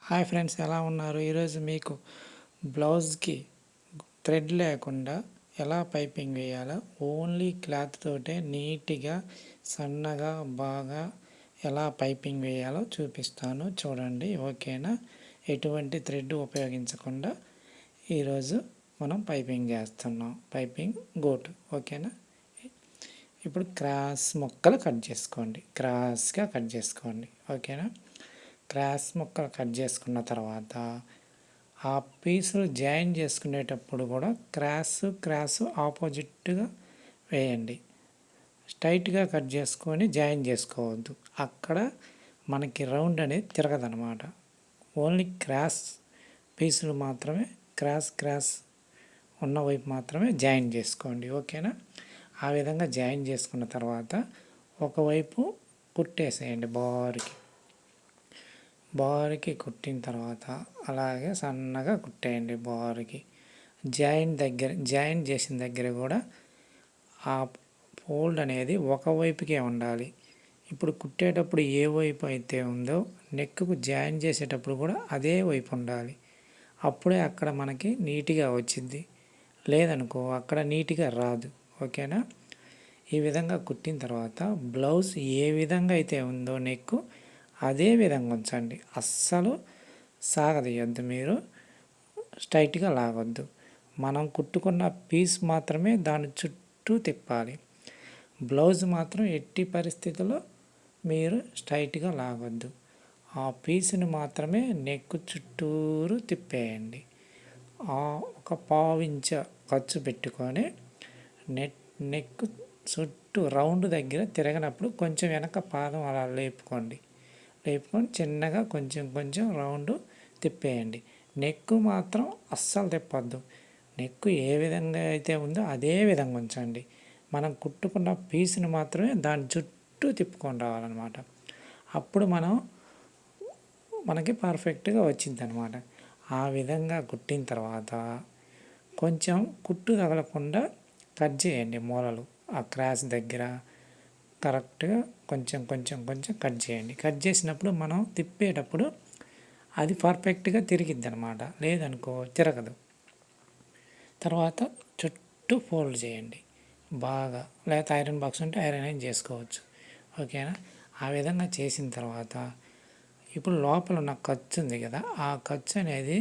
Hi friends, ఎలా ఉన్నారు? ఈరోజు మీకు బ్లౌజ్కి థ్రెడ్ లేకుండా ఎలా పైపింగ్ వేయాలో ఓన్లీ క్లాత్ తోటే నీట్గా సన్నగా బాగా ఎలా పైపింగ్ వేయాలో చూపిస్తాను, చూడండి. ఓకేనా? ఎటువంటి థ్రెడ్ ఉపయోగించకుండా ఈరోజు మనం పైపింగ్ చేస్తున్నాం. Piping goat. ఓకేనా? ఇప్పుడు క్రాస్ ముక్కలు కట్ చేసుకోండి, క్రాస్గా కట్ చేసుకోండి. ఓకేనా? క్రాస్ ముక్కలు కట్ చేసుకున్న తర్వాత ఆ పీసులు జాయిన్ చేసుకునేటప్పుడు కూడా క్రాస్ ఆపోజిట్గా వేయండి. స్ట్రైట్గా కట్ చేసుకొని జాయిన్ చేసుకోవద్దు, అక్కడ మనకి రౌండ్ అనేది తిరగదనమాట. ఓన్లీ క్రాస్ పీసులు మాత్రమే క్రాస్ ఉన్న వైపు మాత్రమే జాయిన్ చేసుకోండి. ఓకేనా? ఆ విధంగా జాయిన్ చేసుకున్న తర్వాత ఒకవైపు కుట్టేసేయండి. బారుకి కుట్టిన తర్వాత అలాగే సన్నగా కుట్టేయండి. బారుకి జాయిన్ చేసిన దగ్గర కూడా ఆ ఫోల్డ్ అనేది ఒకవైపుకే ఉండాలి. ఇప్పుడు కుట్టేటప్పుడు ఏ వైపు అయితే ఉందో నెక్కు జాయిన్ చేసేటప్పుడు కూడా అదే వైపు ఉండాలి. అప్పుడే అక్కడ మనకి నీట్గా వచ్చింది, లేదనుకో అక్కడ నీట్గా రాదు. ఓకేనా? ఈ విధంగా కుట్టిన తర్వాత బ్లౌజ్ ఏ విధంగా అయితే ఉందో నెక్కు అదే విధంగా ఉంచండి. అస్సలు సాగదీయద్దు, మీరు స్ట్రైట్గా లాగొద్దు. మనం కుట్టుకున్న పీస్ మాత్రమే దాని చుట్టూ తిప్పాలి. బ్లౌజ్ మాత్రం ఎట్టి పరిస్థితుల్లో మీరు స్ట్రైట్గా లాగొద్దు. ఆ పీస్ని మాత్రమే నెక్ చుట్టూరు తిప్పేయండి. ఒక పావించ ఖర్చు పెట్టుకొని నెక్ చుట్టూ రౌండ్ దగ్గర తిరగనప్పుడు కొంచెం వెనక పాదం అలా లేపుకొని చిన్నగా కొంచెం రౌండ్ తిప్పేయండి. నెక్ మాత్రం అస్సలు తిప్పొద్దు. నెక్ ఏ విధంగా అయితే ఉందో అదే విధంగా ఉంచండి. మనం కుట్టుకున్న పీస్ని మాత్రమే దాని చుట్టూ తిప్పుకొని రావాలన్నమాట. అప్పుడు మనకి పర్ఫెక్ట్గా వచ్చింది అనమాట. ఆ విధంగా కుట్టిన తర్వాత కొంచెం కుట్టు తగలకుండా కట్ చేయండి మూలలు. ఆ క్రాస్ దగ్గర కరెక్ట్గా కొంచెం కట్ చేయండి. కట్ చేసినప్పుడు మనం తిప్పేటప్పుడు అది పర్ఫెక్ట్గా తిరిగిద్ది అనమాట, లేదనుకో తిరగదు. తర్వాత చుట్టూ ఫోల్డ్ చేయండి బాగా, లేకపోతే ఐరన్ బాక్స్ ఉంటే ఐరన్ చేసుకోవచ్చు. ఓకేనా? ఆ విధంగా చేసిన తర్వాత ఇప్పుడు లోపల ఉన్న ఖర్చు ఉంది కదా, ఆ ఖర్చు అనేది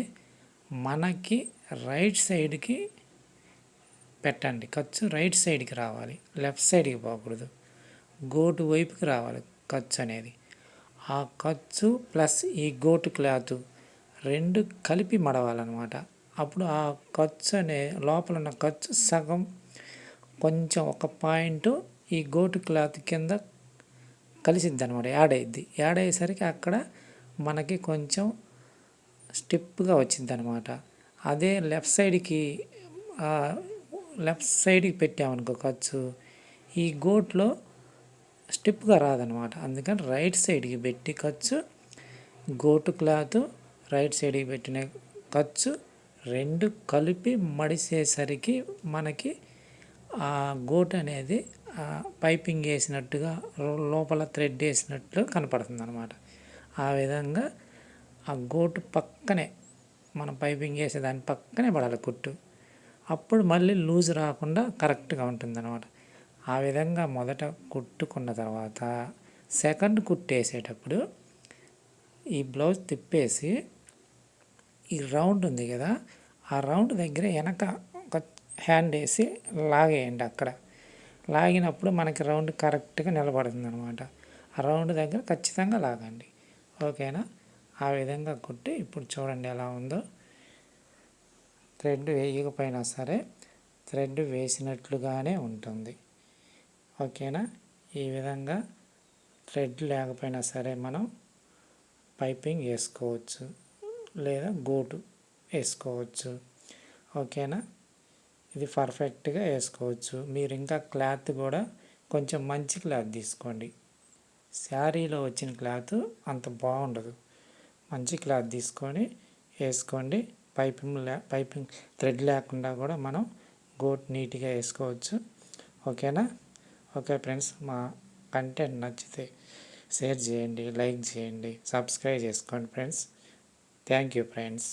మనకి రైట్ సైడ్కి పెట్టండి. ఖర్చు రైట్ సైడ్కి రావాలి, లెఫ్ట్ సైడ్కి పోకూడదు. గోటు వైపుకి రావాలి ఖర్చు అనేది. ఆ ఖర్చు ప్లస్ ఈ గోటు క్లాత్ రెండు కలిపి మడవాలన్నమాట. అప్పుడు ఆ ఖర్చు అనే లోపల ఉన్న ఖర్చు సగం కొంచెం ఒక పాయింట్ ఈ గోటు క్లాత్ కింద కలిసిద్ది అనమాట, యాడ్ అయ్యేసరికి అక్కడ మనకి కొంచెం స్టిప్గా వచ్చింది అనమాట. అదే లెఫ్ట్ సైడ్కి పెట్టామనుకో ఖర్చు, ఈ గోట్లో స్టిప్గా రాదనమాట. అందుకని రైట్ సైడ్కి పెట్టి ఖర్చు, గోటు క్లాత్ రైట్ సైడ్కి పెట్టిన ఖర్చు రెండు కలిపి మడిసేసరికి మనకి ఆ గోటు అనేది పైపింగ్ వేసినట్టుగా లోపల థ్రెడ్ వేసినట్లు కనపడుతుంది అనమాట. ఆ విధంగా ఆ గోటు పక్కనే మనం పైపింగ్ వేసే దాని పక్కనే పడాలి కుట్టు. అప్పుడు మళ్ళీ లూజ్ రాకుండా కరెక్ట్గా ఉంటుంది అనమాట. ఆ విధంగా మొదట కుట్టుకున్న తర్వాత సెకండ్ కుట్టేసేటప్పుడు ఈ బ్లౌజ్ తిప్పేసి ఈ రౌండ్ ఉంది కదా, ఆ రౌండ్ దగ్గర వెనక ఒక హ్యాండ్ వేసి లాగేయండి. అక్కడ లాగినప్పుడు మనకి రౌండ్ కరెక్ట్గా నిలబడుతుంది అనమాట. ఆ రౌండ్ దగ్గర ఖచ్చితంగా లాగండి. ఓకేనా? ఆ విధంగా కుట్టి ఇప్పుడు చూడండి ఎలా ఉందో. థ్రెడ్ వేయకపోయినా సరే థ్రెడ్ వేసినట్లుగానే ఉంటుంది. ఓకేనా? ఈ విధంగా థ్రెడ్ లేకపోయినా సరే మనం పైపింగ్ వేసుకోవచ్చు, లేదా గోటు వేసుకోవచ్చు. ఓకేనా? ఇది పర్ఫెక్ట్గా వేసుకోవచ్చు. మీరు ఇంకా క్లాత్ కూడా కొంచెం మంచి క్లాత్ తీసుకోండి. శారీలో వచ్చిన క్లాత్ అంత బాగుండదు. మంచి క్లాత్ తీసుకొని వేసుకోండి. పైపింగ్ థ్రెడ్ లేకుండా కూడా మనం గోట్ నీట్గా వేసుకోవచ్చు. ఓకేనా? ఓకే ఫ్రెండ్స్, మా కంటెంట్ నచ్చితే షేర్ చేయండి, లైక్ చేయండి, సబ్స్క్రైబ్ చేసుకోండి ఫ్రెండ్స్. Thank you friends.